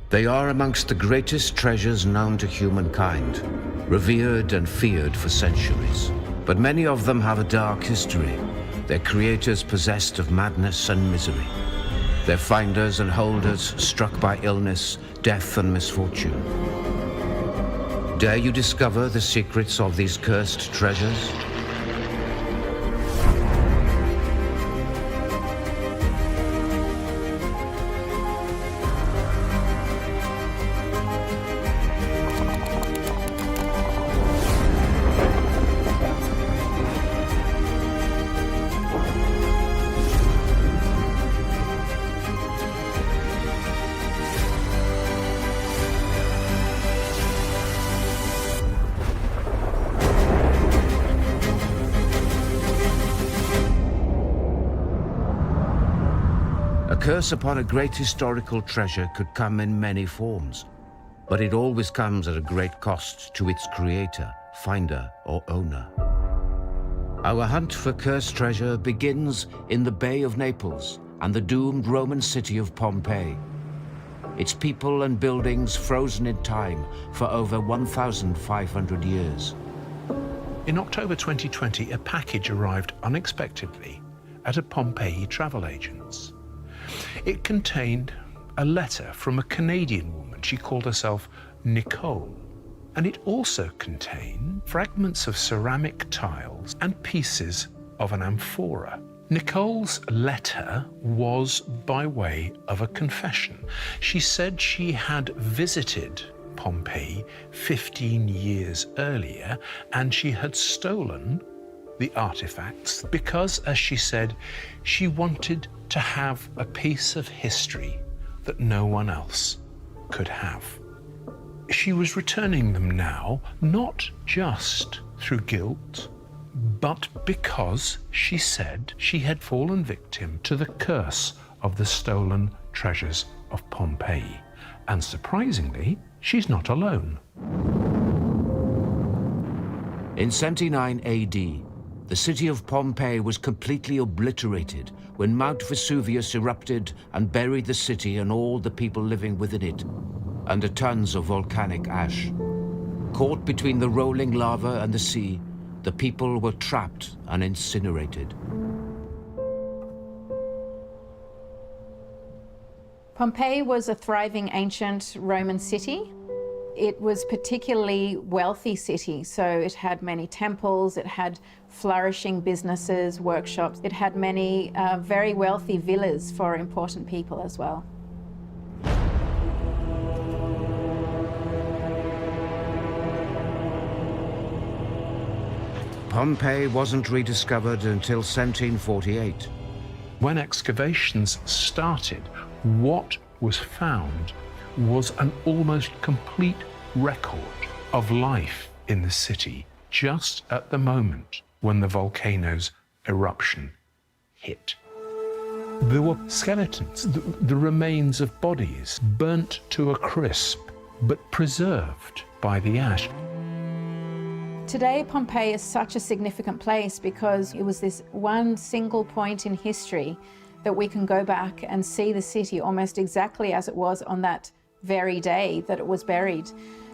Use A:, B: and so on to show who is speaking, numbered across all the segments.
A: They are amongst the greatest treasures known to humankind, revered and feared for centuries. But many of them have a dark history, their creators possessed of madness and misery, their finders and holders struck by illness, death and misfortune. Dare you discover the secrets of these cursed treasures? A curse upon a great historical treasure could come in many forms, but it always comes at a great cost to its creator, finder, or owner. Our hunt for cursed treasure begins in the Bay of Naples and the doomed Roman city of Pompeii. Its people and buildings frozen in time for over 1,500 years.
B: In October 2020, a package arrived unexpectedly at a Pompeii travel agent's. It contained a letter from a Canadian woman. She called herself Nicole. And it also contained fragments of ceramic tiles and pieces of an amphora. Nicole's letter was by way of a confession. She said she had visited Pompeii 15 years earlier and she had stolen the artifacts because, as she said, she wanted to have a piece of history that no one else could have. She was returning them now, not just through guilt, but because she said she had fallen victim to the curse of the stolen treasures of Pompeii. And surprisingly, she's not alone.
A: In 79 AD, the city of Pompeii was completely obliterated when Mount Vesuvius erupted and buried the city and all the people living within it under tons of volcanic ash. Caught between the rolling lava and the sea, the people were trapped and incinerated.
C: Pompeii was a thriving ancient Roman city. It was a particularly wealthy city, so it had many temples, it had flourishing businesses, workshops, it had many very wealthy villas for important people as well.
A: Pompeii wasn't rediscovered until 1748.
B: When excavations started, what was found was an almost complete record of life in the city just at the moment when the volcano's eruption hit. There were skeletons, the remains of bodies burnt to a crisp, but preserved by the ash.
C: Today, Pompeii is such a significant place because it was this one single point in history that we can go back and see the city almost exactly as it was on that very day that it was buried.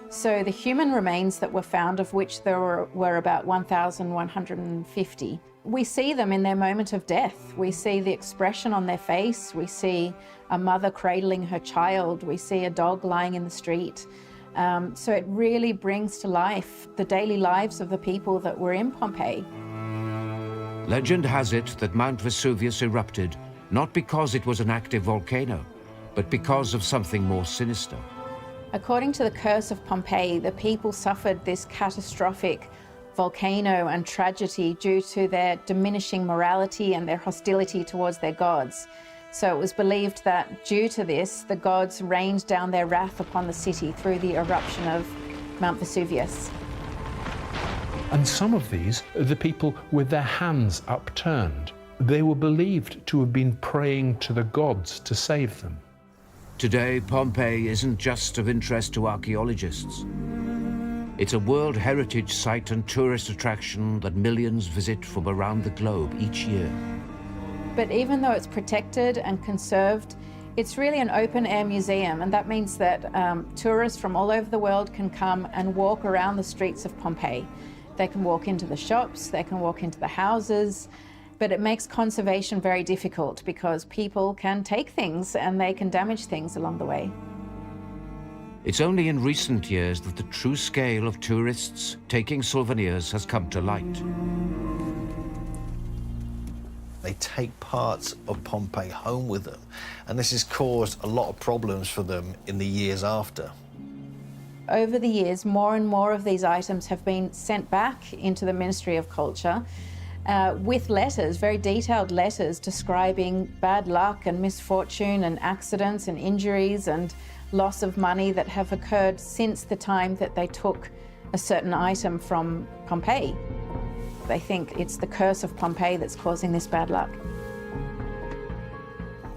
C: So the human remains that were found, of which there were about 1,150, we see them in their moment of death. We see the expression on their face. We see a mother cradling her child. We see a dog lying in the street. So it really brings to life the daily lives of the people that were in Pompeii.
A: Legend has it that Mount Vesuvius erupted not because it was an active volcano, but because of something more sinister.
C: According to the curse of Pompeii, the people suffered this catastrophic volcano and tragedy due to their diminishing morality and their hostility towards their gods. So it was believed that due to this, the gods rained down their wrath upon the city through the eruption of Mount Vesuvius.
B: And some of these are the people with their hands upturned. They were believed to have been praying to the gods to save them.
A: Today, Pompeii isn't just of interest to archaeologists. It's a World Heritage Site and tourist attraction that millions visit from around the globe each year.
C: But even though it's protected and conserved, It's really an open-air museum, and that means that tourists from all over the world can come and walk around the streets of Pompeii. They can walk into the shops, they can walk into the houses, but it makes conservation very difficult because people can take things and they can damage things along the way.
A: It's only in recent years that the true scale of tourists taking souvenirs has come to light.
D: They take parts of Pompeii home with them, and this has caused a lot of problems for them in the years after.
C: Over the years, more and more of these items have been sent back into the Ministry of Culture with letters, very detailed letters describing bad luck and misfortune and accidents and injuries and loss of money that have occurred since the time that they took a certain item from Pompeii. They think it's the curse of Pompeii that's causing this bad luck.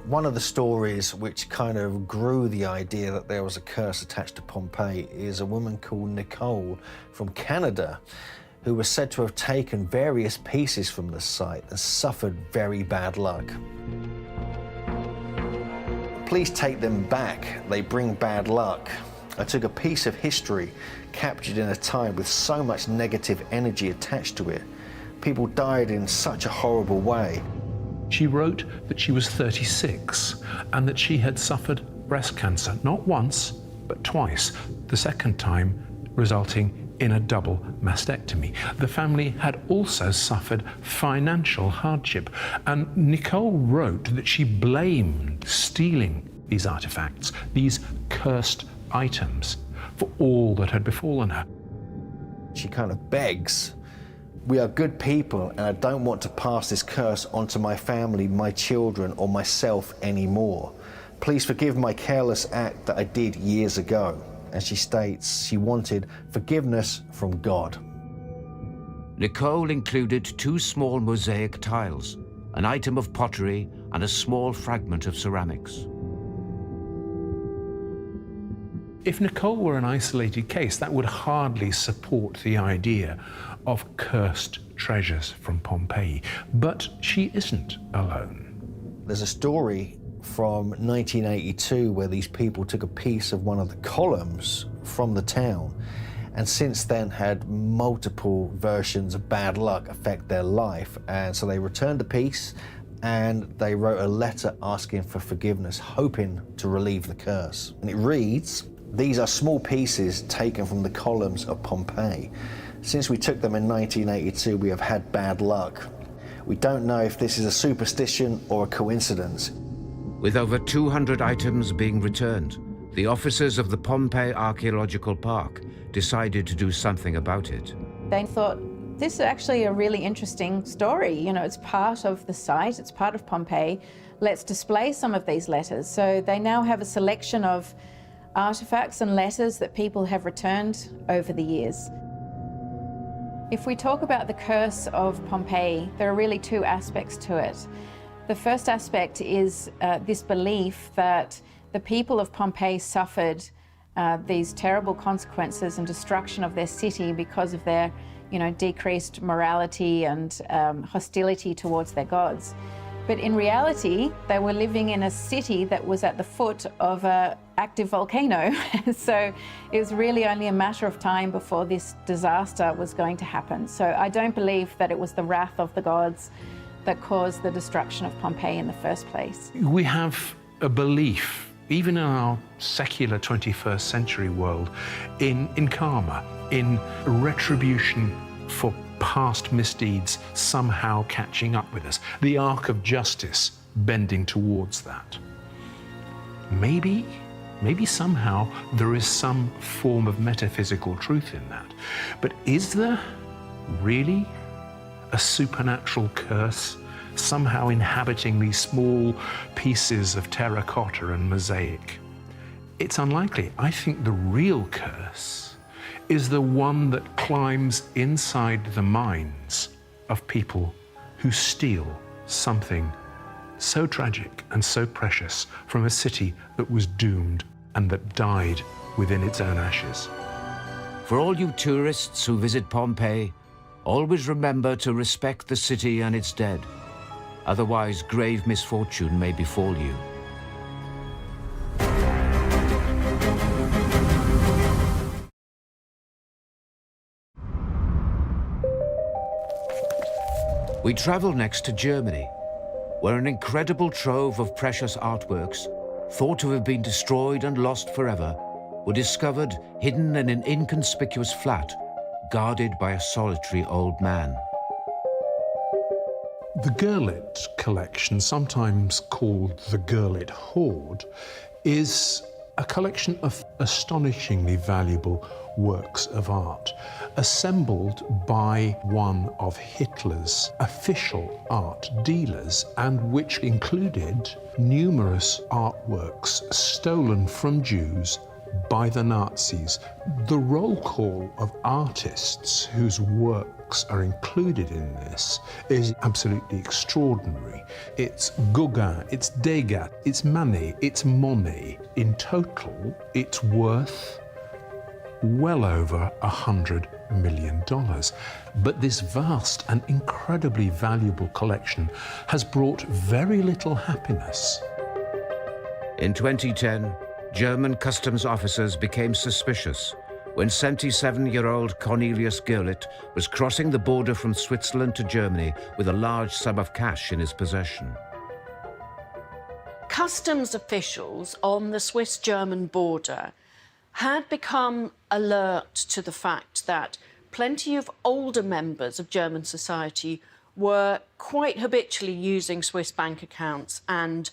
D: One of the stories which kind of grew the idea that there was a curse attached to Pompeii is a woman called Nicole from Canada, who was said to have taken various pieces from the site and suffered very bad luck. Please take them back, they bring bad luck. I took a piece of history captured in a time with so much negative energy attached to it. People died in such a horrible way.
B: She wrote that she was 36 and that she had suffered breast cancer, not once, but twice, the second time resulting in a double mastectomy. The family had also suffered financial hardship, and Nicole wrote that she blamed stealing these artifacts, these cursed items, for all that had befallen her.
D: She kind of begs, we are good people, and I don't want to pass this curse onto my family, my children, or myself anymore. Please forgive my careless act that I did years ago. And she states she wanted forgiveness from God.
A: Nicole included 2 small mosaic tiles, an item of pottery, and a small fragment of ceramics.
B: If Nicole were an isolated case, that would hardly support the idea of cursed treasures from Pompeii. But she isn't alone.
D: There's a story from 1982 where these people took a piece of one of the columns from the town, and since then had multiple versions of bad luck affect their life. And so they returned the piece and they wrote a letter asking for forgiveness, hoping to relieve the curse. And it reads, "These are small pieces taken from the columns of Pompeii. Since we took them in 1982, we have had bad luck. We don't know if this is a superstition or a coincidence."
A: With over 200 items being returned, the officers of the Pompeii Archaeological Park decided to do something about it.
C: They thought, this is actually a really interesting story. You know, it's part of the site, it's part of Pompeii. Let's display some of these letters. So they now have a selection of artifacts and letters that people have returned over the years. If we talk about the curse of Pompeii, there are really 2 aspects to it. The first aspect is this belief that the people of Pompeii suffered these terrible consequences and destruction of their city because of their, decreased morality and hostility towards their gods. But in reality, they were living in a city that was at the foot of an active volcano. So it was really only a matter of time before this disaster was going to happen. So I don't believe that it was the wrath of the gods that caused the destruction of Pompeii in the first place.
B: We have a belief, even in our secular 21st century world, in karma, in retribution for past misdeeds somehow catching up with us, the arc of justice bending towards that. Maybe somehow there is some form of metaphysical truth in that. But is there really a supernatural curse somehow inhabiting these small pieces of terracotta and mosaic? It's unlikely. I think the real curse is the one that climbs inside the minds of people who steal something so tragic and so precious from a city that was doomed and that died within its own ashes.
A: For all you tourists who visit Pompeii, always remember to respect the city and its dead. Otherwise, grave misfortune may befall you. We travel next to Germany, where an incredible trove of precious artworks, thought to have been destroyed and lost forever, were discovered hidden in an inconspicuous flat, guarded by a solitary old man.
B: The Gurlitt collection, sometimes called the Gurlitt Hoard, is a collection of astonishingly valuable works of art, assembled by one of Hitler's official art dealers, and which included numerous artworks stolen from Jews by the Nazis. The roll call of artists whose works are included in this is absolutely extraordinary. It's Gauguin, it's Degas, it's Manet, it's Monet. In total, it's worth well over $100 million. But this vast and incredibly valuable collection has brought very little happiness.
A: In 2010, German customs officers became suspicious when 77-year-old Cornelius Gurlitt was crossing the border from Switzerland to Germany with a large sum of cash in his possession.
E: Customs officials on the Swiss-German border had become alert to the fact that plenty of older members of German society were quite habitually using Swiss bank accounts and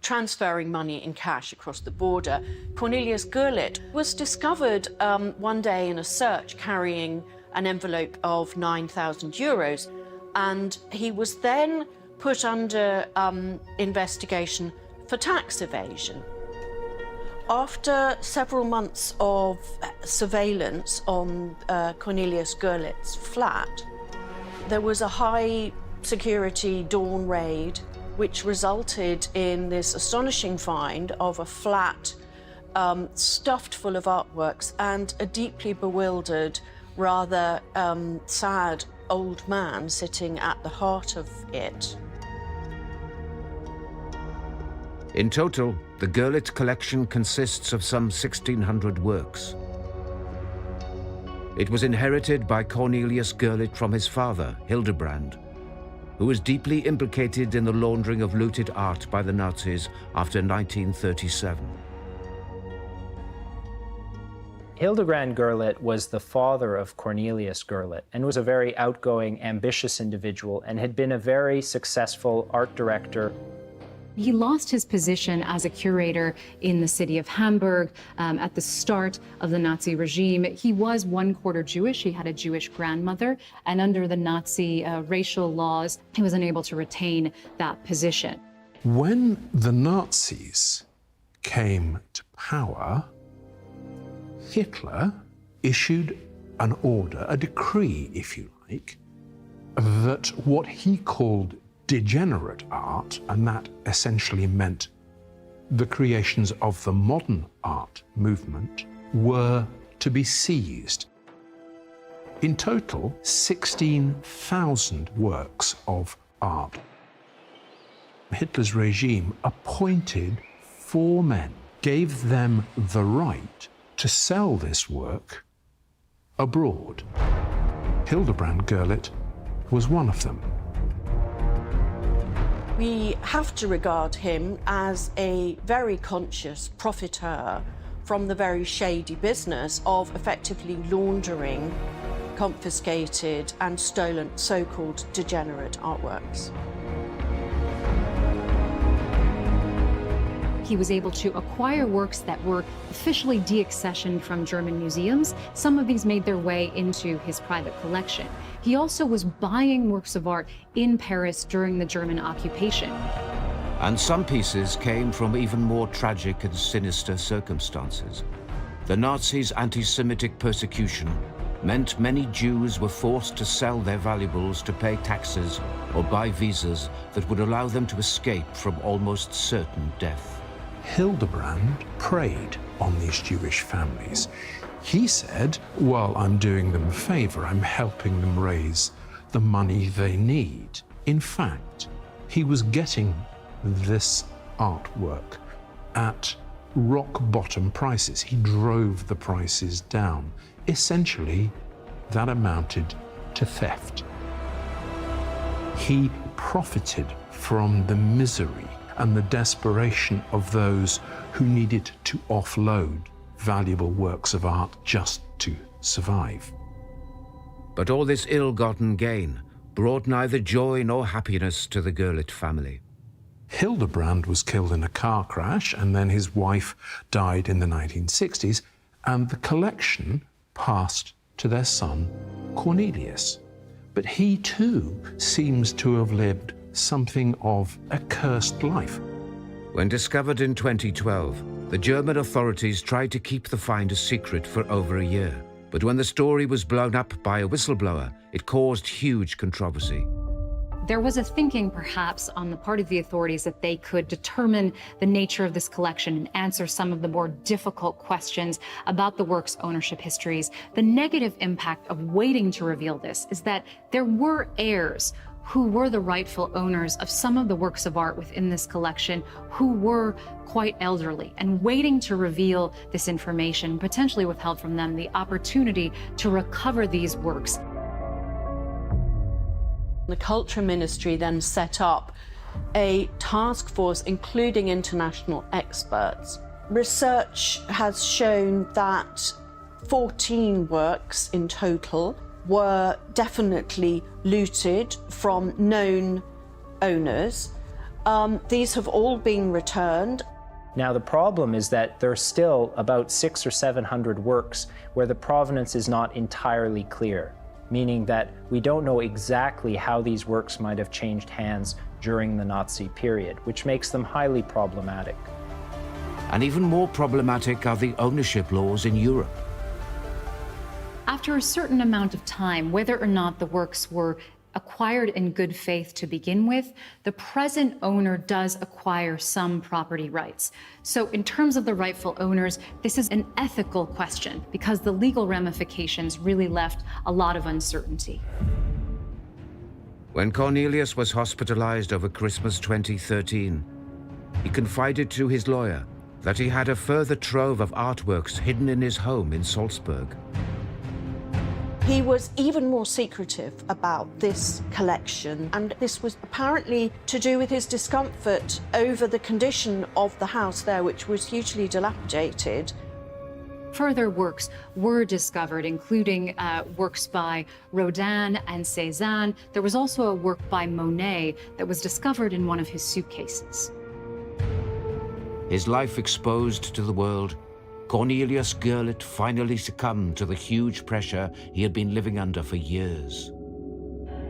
E: transferring money in cash across the border. Cornelius Gurlitt was discovered one day in a search carrying an envelope of 9,000 euros, and he was then put under investigation for tax evasion. After several months of surveillance on Cornelius Gurlitt's flat, there was a high security dawn raid which resulted in this astonishing find of a flat stuffed full of artworks and a deeply bewildered, rather sad old man sitting at the heart of it.
A: In total, the Gurlitt collection consists of some 1,600 works. It was inherited by Cornelius Gurlitt from his father, Hildebrand, who was deeply implicated in the laundering of looted art by the Nazis after 1937.
F: Hildebrand Gurlitt was the father of Cornelius Gurlitt and was a very outgoing, ambitious individual and had been a very successful art director.
G: He lost his position as a curator in the city of Hamburg at the start of the Nazi regime. He was one quarter Jewish. He had a Jewish grandmother, and under the Nazi racial laws, he was unable to retain that position.
B: When the Nazis came to power, Hitler issued an order, a decree, if you like, that what he called degenerate art, and that essentially meant the creations of the modern art movement, were to be seized. In total, 16,000 works of art. Hitler's regime appointed 4 men, gave them the right to sell this work abroad. Hildebrand Gurlitt was one of them.
E: We have to regard him as a very conscious profiteur from the very shady business of effectively laundering confiscated and stolen so-called degenerate artworks.
G: He was able to acquire works that were officially deaccessioned from German museums. Some of these made their way into his private collection. He also was buying works of art in Paris during the German occupation.
A: And some pieces came from even more tragic and sinister circumstances. The Nazis' anti-Semitic persecution meant many Jews were forced to sell their valuables to pay taxes or buy visas that would allow them to escape from almost certain death.
B: Hildebrand preyed on these Jewish families. He said, well, I'm doing them a favor, I'm helping them raise the money they need. In fact, he was getting this artwork at rock bottom prices. He drove the prices down. Essentially, that amounted to theft. He profited from the misery and the desperation of those who needed to offload valuable works of art just to survive.
A: But all this ill-gotten gain brought neither joy nor happiness to the Gurlitt family.
B: Hildebrand was killed in a car crash, and then his wife died in the 1960s, and the collection passed to their son, Cornelius. But he too seems to have lived something of a cursed life.
A: When discovered in 2012, the German authorities tried to keep the find a secret for over a year. But when the story was blown up by a whistleblower, it caused huge controversy.
G: There was a thinking, perhaps, on the part of the authorities that they could determine the nature of this collection and answer some of the more difficult questions about the work's ownership histories. The negative impact of waiting to reveal this is that there were heirs who were the rightful owners of some of the works of art within this collection who were quite elderly, and waiting to reveal this information potentially withheld from them the opportunity to recover these works.
E: The Culture Ministry then set up a task force, including international experts. Research has shown that 14 works in total were definitely looted from known owners. These have all been returned.
F: Now, the problem is that there are still about 600 or 700 works where the provenance is not entirely clear, meaning that we don't know exactly how these works might have changed hands during the Nazi period, which makes them highly problematic.
A: And even more problematic are the ownership laws in Europe.
G: After a certain amount of time, whether or not the works were acquired in good faith to begin with, the present owner does acquire some property rights. So in terms of the rightful owners, this is an ethical question because the legal ramifications really left a lot of uncertainty.
A: When Cornelius was hospitalized over Christmas 2013, he confided to his lawyer that he had a further trove of artworks hidden in his home in Salzburg.
E: He was even more secretive about this collection, and this was apparently to do with his discomfort over the condition of the house there, which was hugely dilapidated.
G: Further works were discovered, including works by Rodin and Cézanne. There was also a work by Monet that was discovered in one of his suitcases.
A: His life exposed to the world, Cornelius Gurlitt finally succumbed to the huge pressure he had been living under for years.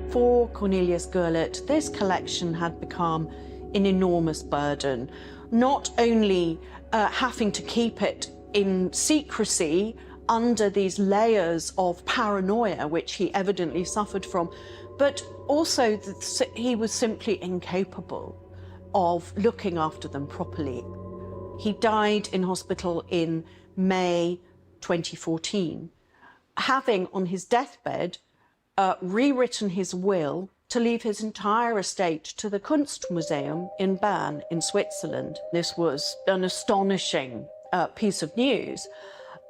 E: For Cornelius Gurlitt, this collection had become an enormous burden, not only having to keep it in secrecy under these layers of paranoia, which he evidently suffered from, but also that he was simply incapable of looking after them properly. He died in hospital in May 2014, having on his deathbed rewritten his will to leave his entire estate to the Kunstmuseum in Bern in Switzerland. This was an astonishing piece of news,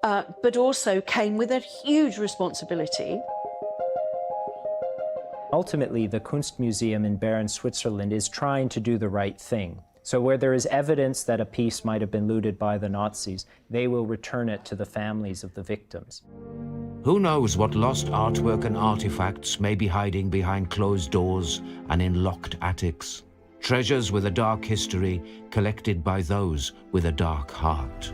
E: but also came with a huge responsibility.
F: Ultimately, the Kunstmuseum in Bern, Switzerland is trying to do the right thing. So where there is evidence that a piece might have been looted by the Nazis, they will return it to the families of the victims.
A: Who knows what lost artwork and artifacts may be hiding behind closed doors and in locked attics? Treasures with a dark history collected by those with a dark heart.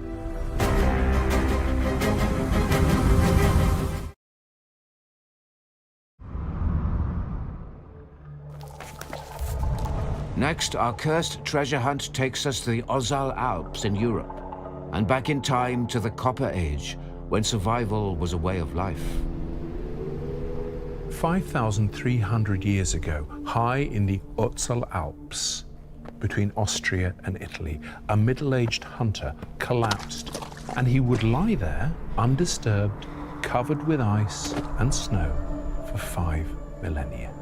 A: Next, our cursed treasure hunt takes us to the Ozal Alps in Europe, and back in time to the Copper Age, when survival was a way of life.
B: 5,300 years ago, high in the Ozal Alps, between Austria and Italy, a middle-aged hunter collapsed, and he would lie there, undisturbed, covered with ice and snow, for 5 millennia.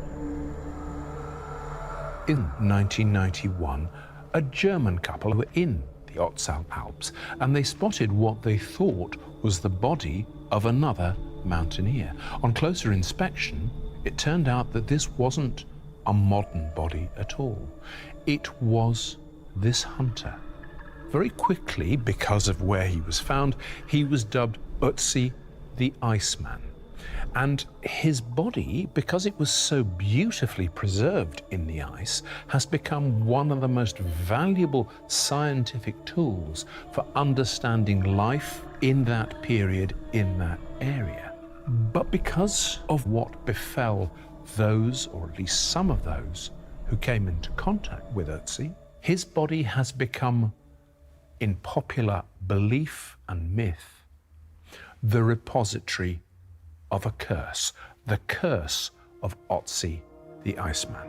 B: In 1991, a German couple were in the Ozal Alps, and they spotted what they thought was the body of another mountaineer. On closer inspection, it turned out that this wasn't a modern body at all. It was this hunter. Very quickly, because of where he was found, he was dubbed Ötzi the Iceman. And his body, because it was so beautifully preserved in the ice, has become one of the most valuable scientific tools for understanding life in that period, in that area. But because of what befell those, or at least some of those, who came into contact with Ötzi, his body has become, in popular belief and myth, the repository of a curse, the curse of Ötzi the Iceman.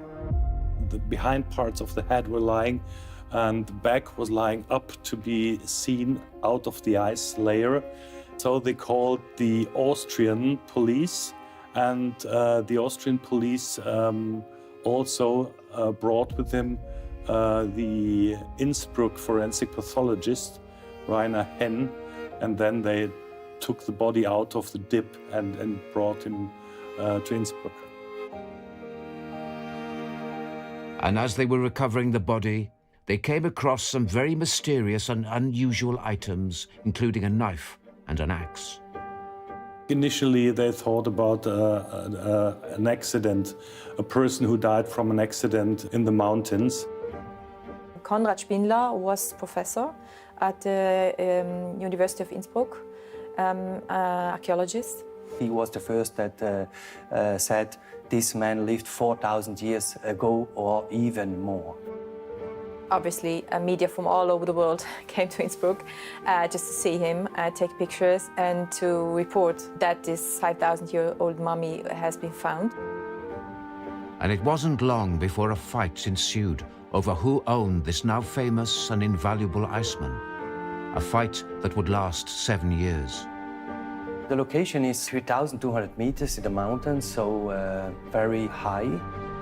H: The behind parts of the head were lying, and the back was lying up to be seen out of the ice layer. So they called the Austrian police, and the Austrian police also brought with him the Innsbruck forensic pathologist, Rainer Henn, and then they took the body out of the dip and brought him to Innsbruck.
A: And as they were recovering the body, they came across some very mysterious and unusual items, including a knife and an axe.
H: Initially, they thought about an accident, a person who died from an accident in the mountains.
I: Konrad Spindler was professor at the University of Innsbruck, archaeologist.
J: He was the first that said this man lived 4,000 years ago or even more.
I: Obviously, media from all over the world came to Innsbruck just to see him, take pictures, and to report that this 5,000-year-old mummy has been found.
A: And it wasn't long before a fight ensued over who owned this now famous and invaluable Iceman. A fight that would last 7 years.
J: The location is 3,200 meters in the mountains, so very high.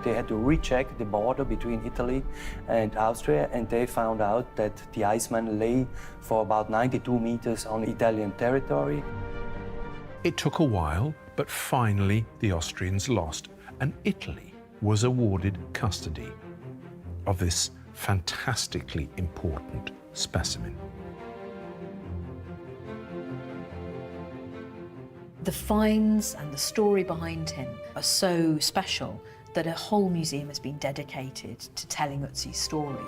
J: They had to recheck the border between Italy and Austria, and they found out that the Iceman lay for about 92 meters on Italian territory.
B: It took a while, but finally the Austrians lost, and Italy was awarded custody of this fantastically important specimen.
K: The finds and the story behind him are so special that a whole museum has been dedicated to telling Ötzi's story.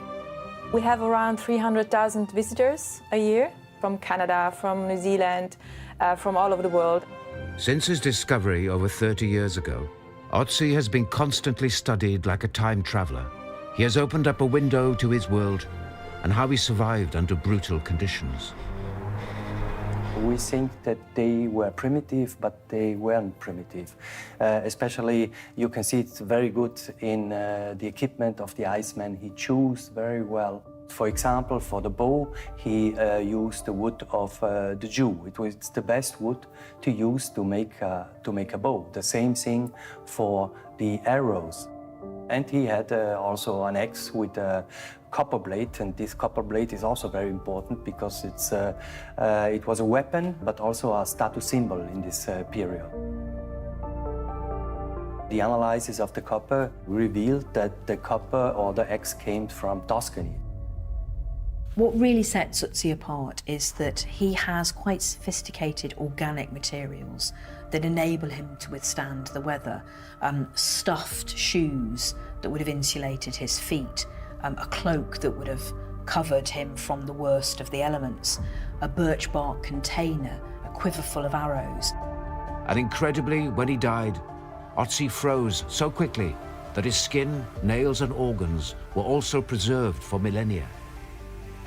I: We have around 300,000 visitors a year from Canada, from New Zealand, from all over the world.
A: Since his discovery over 30 years ago, Ötzi has been constantly studied like a time traveler. He has opened up a window to his world and how he survived under brutal conditions.
J: We think that they were primitive, but they weren't primitive. Especially, you can see it's very good in the equipment of the Iceman. He chose very well. For example, for the bow, he used the wood of the Jew. It was the best wood to use to make a bow. The same thing for the arrows. And he had also an axe with a copper blade, and this copper blade is also very important because it was a weapon, but also a status symbol in this period. The analysis of the copper revealed that the copper or the axe came from Tuscany.
K: What really sets Ötzi apart is that he has quite sophisticated organic materials that enable him to withstand the weather. Stuffed shoes that would have insulated his feet, a cloak that would have covered him from the worst of the elements, a birch bark container, a quiver full of arrows.
A: And incredibly, when he died, Ötzi froze so quickly that his skin, nails and organs were also preserved for millennia,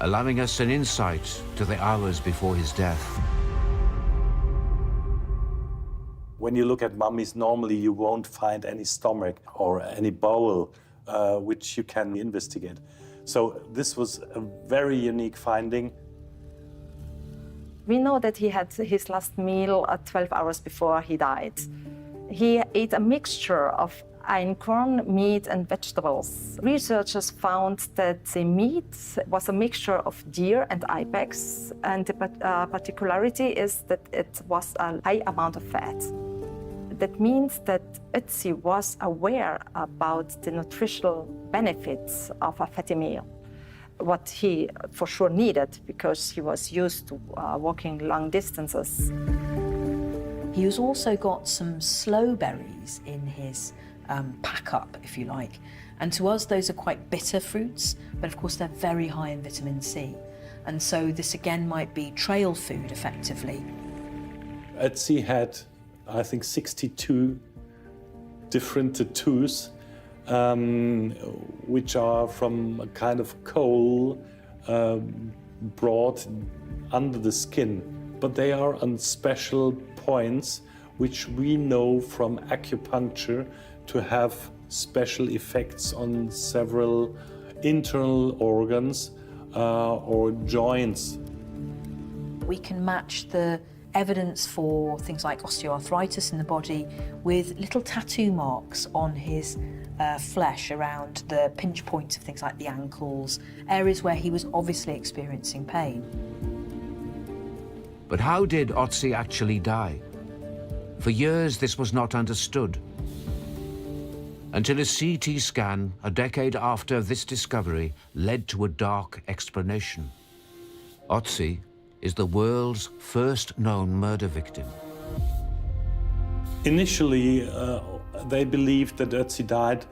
A: allowing us an insight to the hours before his death.
H: When you look at mummies, normally you won't find any stomach or any bowel which you can investigate. So this was a very unique finding.
L: We know that he had his last meal at 12 hours before he died. He ate a mixture of einkorn, meat and vegetables. Researchers found that the meat was a mixture of deer and ibex, and the particularity is that it was a high amount of fat. That means that Ötzi was aware about the nutritional benefits of a fatty meal, what he for sure needed because he was used to walking long distances.
K: He has also got some sloe berries in his pack-up, if you like. And to us, those are quite bitter fruits, but of course they're very high in vitamin C. And so this again might be trail food, effectively.
H: Ötzi had, I think, 62 different tattoos, which are from a kind of coal brought under the skin. But they are on special points which we know from acupuncture to have special effects on several internal organs or joints.
K: We can match the evidence for things like osteoarthritis in the body with little tattoo marks on his flesh around the pinch points of things like the ankles, areas where he was obviously experiencing pain.
A: But how did Ötzi actually die? For years, this was not understood. Until a CT scan a decade after this discovery led to a dark explanation. Ötzi is the world's first known murder victim.
H: Initially, they believed that Ötzi died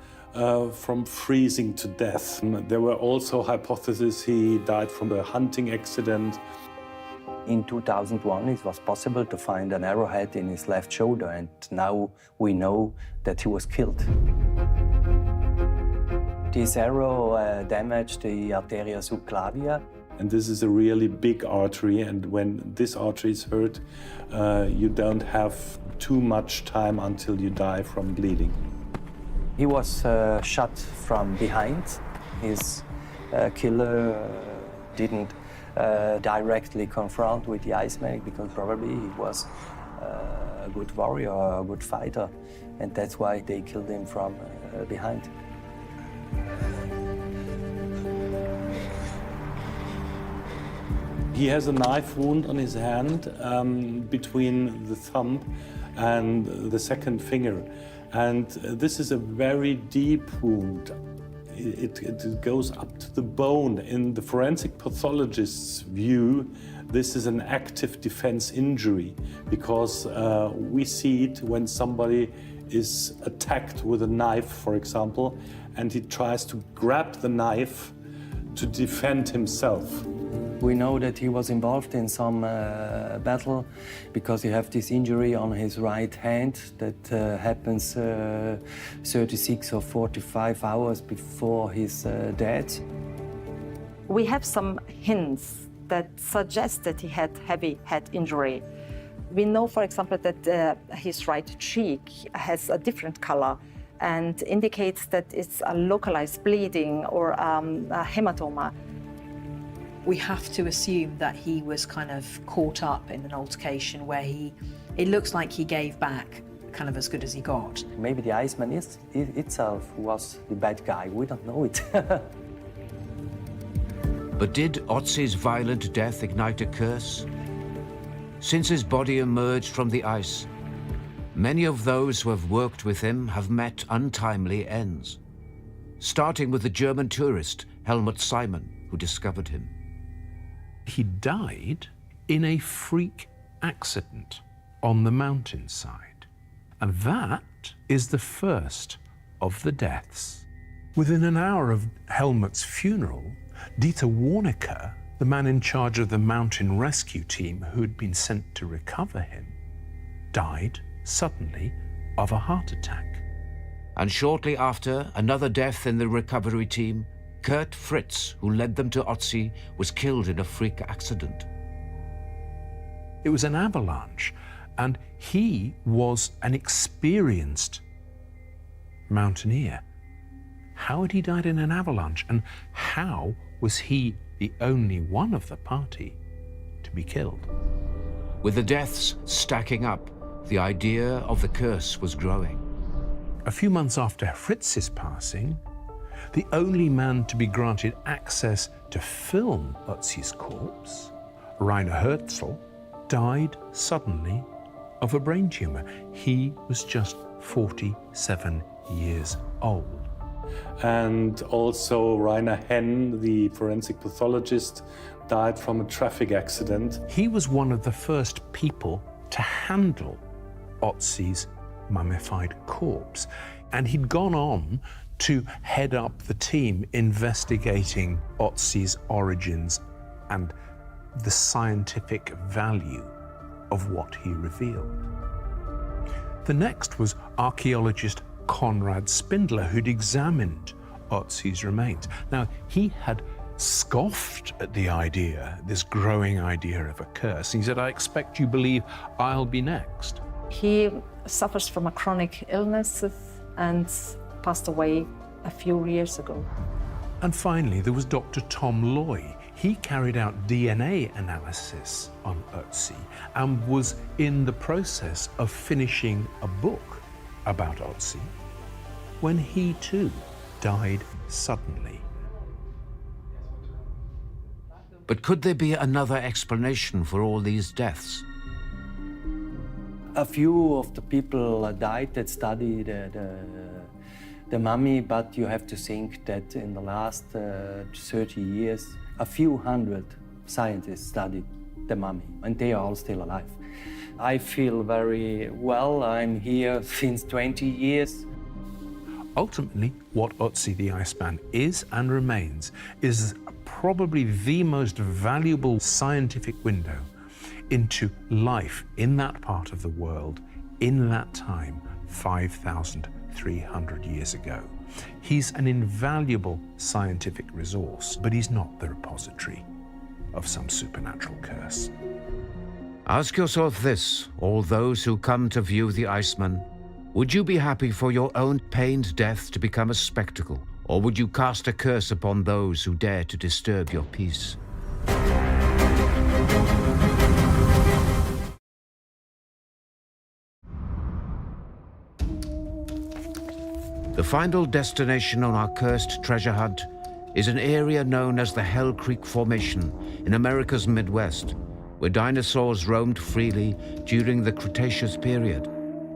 H: from freezing to death. There were also hypotheses he died from a hunting accident.
J: In 2001, it was possible to find an arrowhead in his left shoulder, and now we know that he was killed. This arrow damaged the arteria subclavia.
H: And this is a really big artery, and when this artery is hurt, you don't have too much time until you die from bleeding.
J: He was shot from behind. His killer didn't directly confront with the Iceman because probably he was a good warrior, a good fighter, and that's why they killed him from behind.
H: He has a knife wound on his hand between the thumb and the second finger, and this is a very deep wound. It goes up to the bone. In the forensic pathologist's view, this is an active defense injury because we see it when somebody is attacked with a knife, for example, and he tries to grab the knife to defend himself.
J: We know that he was involved in some battle because he has this injury on his right hand that happens 36 or 45 hours before his death.
L: We have some hints that suggest that he had heavy head injury. We know, for example, that his right cheek has a different color and indicates that it's a localized bleeding or a hematoma.
K: We have to assume that he was kind of caught up in an altercation where it looks like he gave back kind of as good as he got.
J: Maybe the Iceman itself was the bad guy. We don't know it.
A: But did Ötzi's violent death ignite a curse? Since his body emerged from the ice, many of those who have worked with him have met untimely ends, starting with the German tourist Helmut Simon, who discovered him.
B: He died in a freak accident on the mountainside. And that is the first of the deaths. Within an hour of Helmut's funeral, Dieter Warnecke, the man in charge of the mountain rescue team who had been sent to recover him, died suddenly of a heart attack.
A: And shortly after, another death in the recovery team, Kurt Fritz, who led them to Ötzi, was killed in a freak accident.
B: It was an avalanche, and he was an experienced mountaineer. How had he died in an avalanche, and how was he the only one of the party to be killed?
A: With the deaths stacking up, the idea of the curse was growing.
B: A few months after Fritz's passing, the only man to be granted access to film Ötzi's corpse, Rainer Herzl, died suddenly of a brain tumor. He was just 47 years old.
H: And also Rainer Henn, the forensic pathologist, died from a traffic accident.
B: He was one of the first people to handle Otzi's mummified corpse. And he'd gone on to head up the team investigating Otzi's origins and the scientific value of what he revealed. The next was archaeologist Conrad Spindler, who'd examined Otzi's remains. Now, he had scoffed at the idea, this growing idea of a curse. He said, "I expect you believe I'll be next."
L: He suffers from a chronic illness and passed away a few years ago.
B: And finally, there was Dr. Tom Loy. He carried out DNA analysis on Otzi and was in the process of finishing a book about Otzi when he too died suddenly.
A: But could there be another explanation for all these deaths?
J: A few of the people died that studied the mummy, but you have to think that in the last 30 years, a few hundred scientists studied the mummy, and they are all still alive. I feel very well. I'm here since 20 years.
B: Ultimately, what Otzi the Iceman is and remains is probably the most valuable scientific window into life in that part of the world in that time, 5,300 years ago. He's an invaluable scientific resource, but he's not the repository of some supernatural curse.
A: Ask yourself this, all those who come to view the Iceman. Would you be happy for your own pained death to become a spectacle, or would you cast a curse upon those who dare to disturb your peace? The final destination on our cursed treasure hunt is an area known as the Hell Creek Formation in America's Midwest, where dinosaurs roamed freely during the Cretaceous period,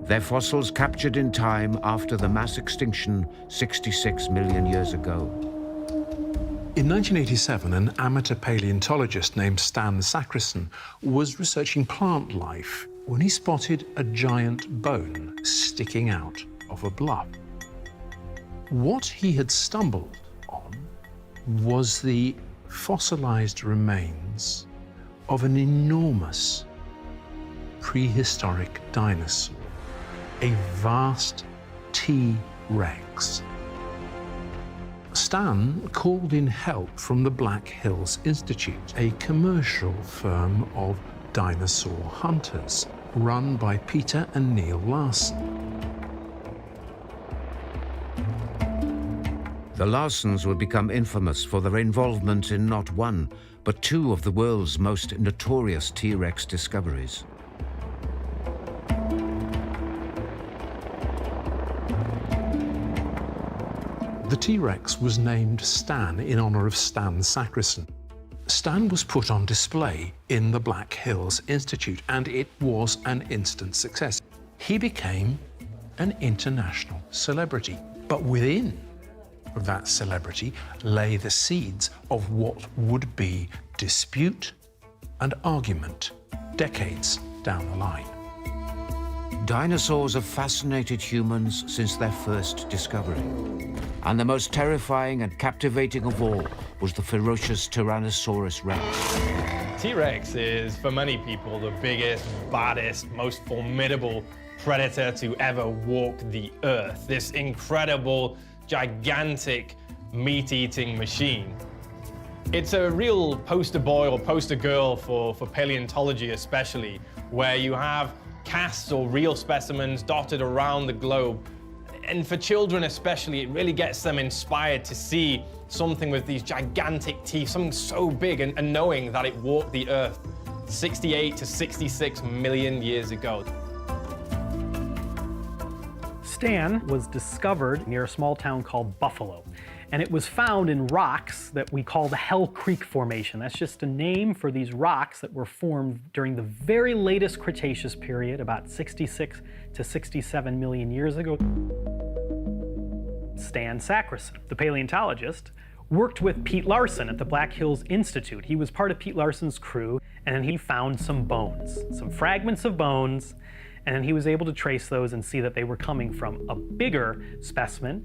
A: their fossils captured in time after the mass extinction 66 million years ago.
B: In 1987, an amateur paleontologist named Stan Sacrison was researching plant life when he spotted a giant bone sticking out of a bluff. What he had stumbled on was the fossilized remains of an enormous prehistoric dinosaur, a vast T-Rex. Stan called in help from the Black Hills Institute, a commercial firm of dinosaur hunters run by Peter and Neil Larson.
A: The Larsons would become infamous for their involvement in not one, but two of the world's most notorious T-Rex discoveries.
B: The T-Rex was named Stan in honor of Stan Sacrison. Stan was put on display in the Black Hills Institute, and it was an instant success. He became an international celebrity, but within that celebrity lay the seeds of what would be dispute and argument decades down the line.
A: Dinosaurs have fascinated humans since their first discovery. And the most terrifying and captivating of all was the ferocious Tyrannosaurus Rex.
M: T-Rex is, for many people, the biggest, baddest, most formidable predator to ever walk the earth. This incredible, gigantic, meat-eating machine. It's a real poster boy or poster girl for paleontology especially, where you have casts or real specimens dotted around the globe. And for children especially, it really gets them inspired to see something with these gigantic teeth, something so big, and knowing that it walked the earth 68 to 66 million years ago.
N: Stan was discovered near a small town called Buffalo. And it was found in rocks that we call the Hell Creek Formation. That's just a name for these rocks that were formed during the very latest Cretaceous period, about 66 to 67 million years ago. Stan Sacrison, the paleontologist, worked with Pete Larson at the Black Hills Institute. He was part of Pete Larson's crew, and then he found some bones, some fragments of bones, and then he was able to trace those and see that they were coming from a bigger specimen,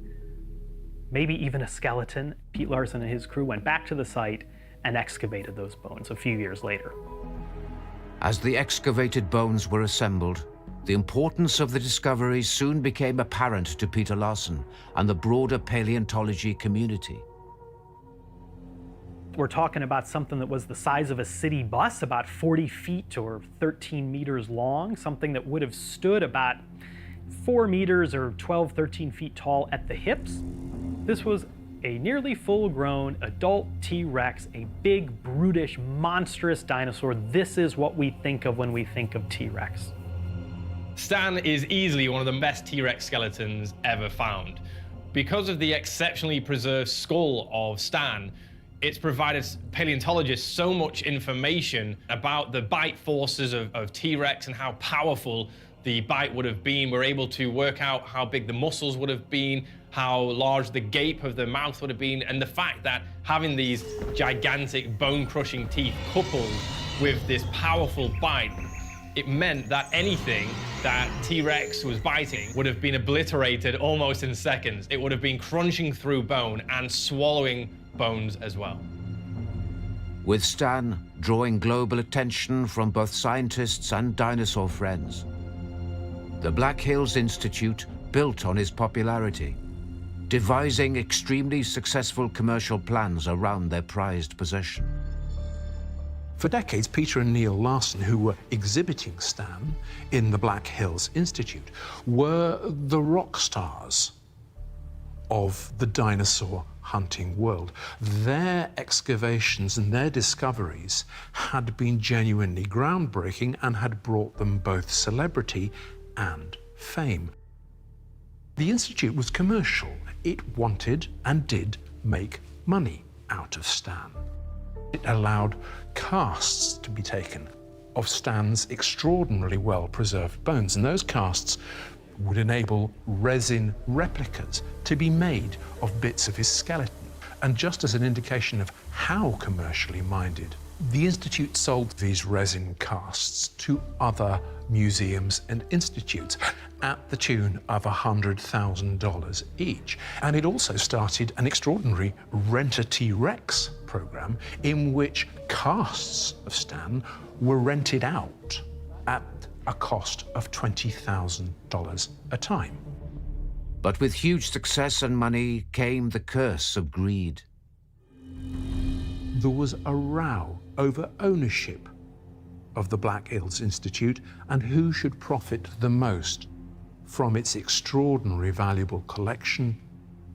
N: maybe even a skeleton. Pete Larson and his crew went back to the site and excavated those bones a few years later.
A: As the excavated bones were assembled, the importance of the discovery soon became apparent to Peter Larson and the broader paleontology community.
N: We're talking about something that was the size of a city bus, about 40 feet or 13 meters long, something that would have stood about 4 meters or 12, 13 feet tall at the hips. This was a nearly full-grown adult T-Rex, a big, brutish, monstrous dinosaur. This is what we think of when we think of T-Rex.
M: Stan is easily one of the best T-Rex skeletons ever found. Because of the exceptionally preserved skull of Stan, it's provided paleontologists so much information about the bite forces of T-Rex and how powerful the bite would have been. We're able to work out how big the muscles would have been, how large the gape of the mouth would have been, and the fact that having these gigantic bone-crushing teeth coupled with this powerful bite, it meant that anything that T-Rex was biting would have been obliterated almost in seconds. It would have been crunching through bone and swallowing bones as well.
A: With Stan drawing global attention from both scientists and dinosaur friends, the Black Hills Institute built on his popularity, devising extremely successful commercial plans around their prized possession.
B: For decades, Peter and Neil Larson, who were exhibiting Stan in the Black Hills Institute, were the rock stars of the dinosaur hunting world. Their excavations and their discoveries had been genuinely groundbreaking and had brought them both celebrity and fame. The Institute was commercial. It wanted and did make money out of Stan. It allowed casts to be taken of Stan's extraordinarily well-preserved bones, and those casts would enable resin replicas to be made of bits of his skeleton. And just as an indication of how commercially minded, the Institute sold these resin casts to other museums and institutes at the tune of $100,000 each. And it also started an extraordinary Rent a T-Rex program in which casts of Stan were rented out at a cost of $20,000 a time.
A: But with huge success and money came the curse of greed.
B: There was a row over ownership of the Black Hills Institute and who should profit the most from its extraordinary valuable collection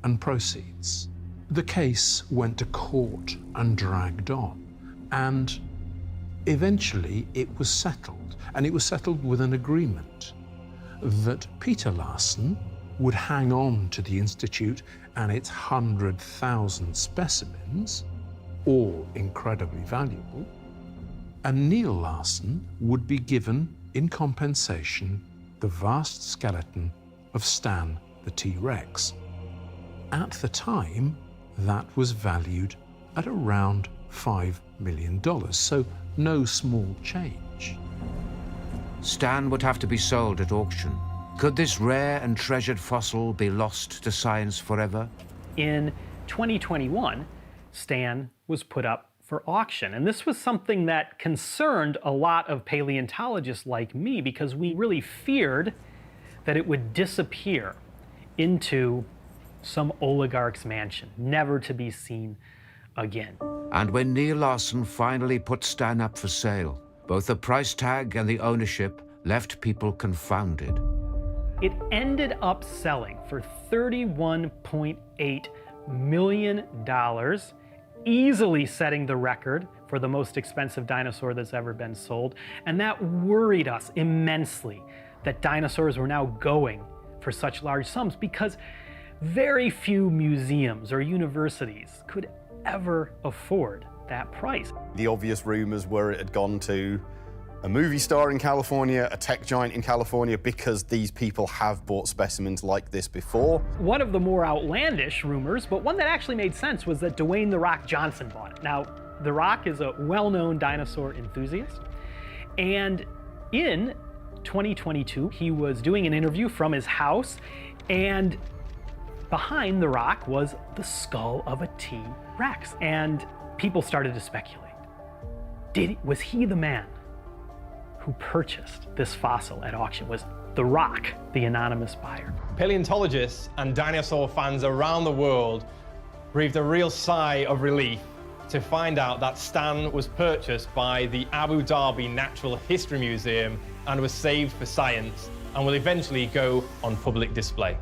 B: and proceeds. The case went to court and dragged on, and eventually it was settled, and it was settled with an agreement that Peter Larson would hang on to the Institute and its 100,000 specimens, all incredibly valuable, and Neil Larson would be given, in compensation, the vast skeleton of Stan the T-Rex. At the time, that was valued at around $5 million, so no small change.
A: Stan would have to be sold at auction. Could this rare and treasured fossil be lost to science forever?
N: In 2021, Stan was put up for auction. And this was something that concerned a lot of paleontologists like me, because we really feared that it would disappear into some oligarch's mansion, never to be seen again.
A: And when Neil Larson finally put Stan up for sale, both the price tag and the ownership left people confounded.
N: It ended up selling for $31.8 million, easily setting the record for the most expensive dinosaur that's ever been sold. And that worried us immensely, that dinosaurs were now going for such large sums, because Very few museums or universities could ever afford that price.
O: The obvious rumors were it had gone to a movie star in California, a tech giant in California, because these people have bought specimens like this before.
N: One of the more outlandish rumors, but one that actually made sense, was that Dwayne "The Rock" Johnson bought it. Now, The Rock is a well-known dinosaur enthusiast, and in 2022, he was doing an interview from his house, and behind The Rock was the skull of a T-Rex, and people started to speculate. Was he the man who purchased this fossil at auction? Was The Rock the anonymous buyer?
M: Paleontologists and dinosaur fans around the world breathed a real sigh of relief to find out that Stan was purchased by the Abu Dhabi Natural History Museum and was saved for science and will eventually go on public display.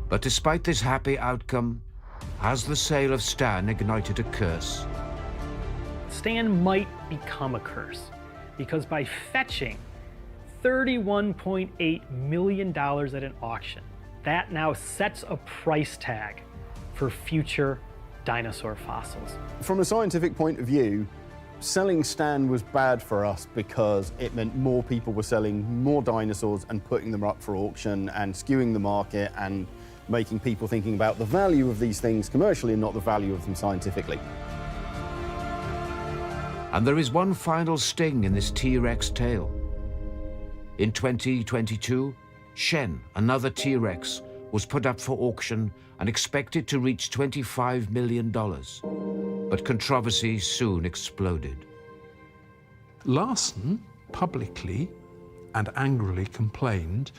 A: But despite this happy outcome, has the sale of Stan ignited a curse?
N: Stan might become a curse, because by fetching $31.8 million at an auction, that now sets a price tag for future dinosaur fossils.
O: From a scientific point of view, selling Stan was bad for us because it meant more people were selling more dinosaurs and putting them up for auction and skewing the market and making people thinking about the value of these things commercially and not the value of them scientifically.
A: And there is one final sting in this T-Rex tale. In 2022, Shen, another T-Rex, was put up for auction and expected to reach $25 million. But controversy soon exploded.
B: Larson publicly and angrily complained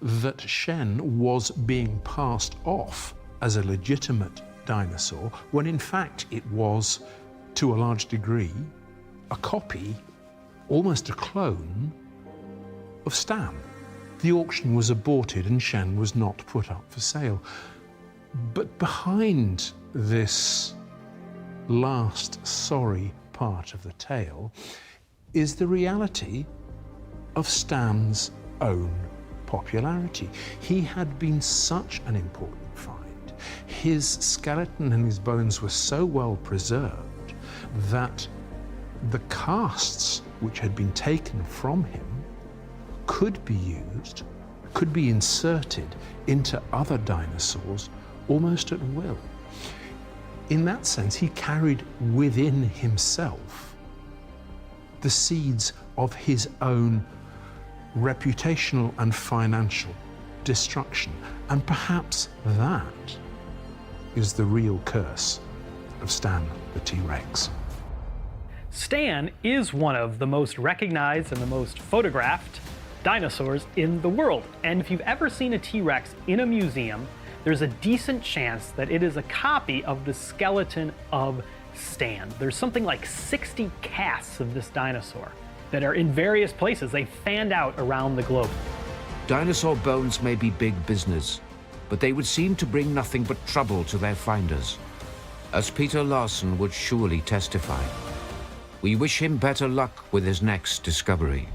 B: that Shen was being passed off as a legitimate dinosaur, when in fact it was, to a large degree, a copy, almost a clone, of Stan. The auction was aborted and Shen was not put up for sale. But behind this last sorry part of the tale is the reality of Stan's own popularity. He had been such an important find. His skeleton and his bones were so well preserved that the casts which had been taken from him could be used, could be inserted into other dinosaurs almost at will. In that sense, he carried within himself the seeds of his own reputational and financial destruction. And perhaps that is the real curse of Stan the T-Rex.
N: Stan is one of the most recognized and the most photographed dinosaurs in the world. And if you've ever seen a T-Rex in a museum, there's a decent chance that it is a copy of the skeleton of Stan. There's something like 60 casts of this dinosaur that are in various places. They fanned out around the globe.
A: Dinosaur bones may be big business, but they would seem to bring nothing but trouble to their finders, as Peter Larson would surely testify. We wish him better luck with his next discovery.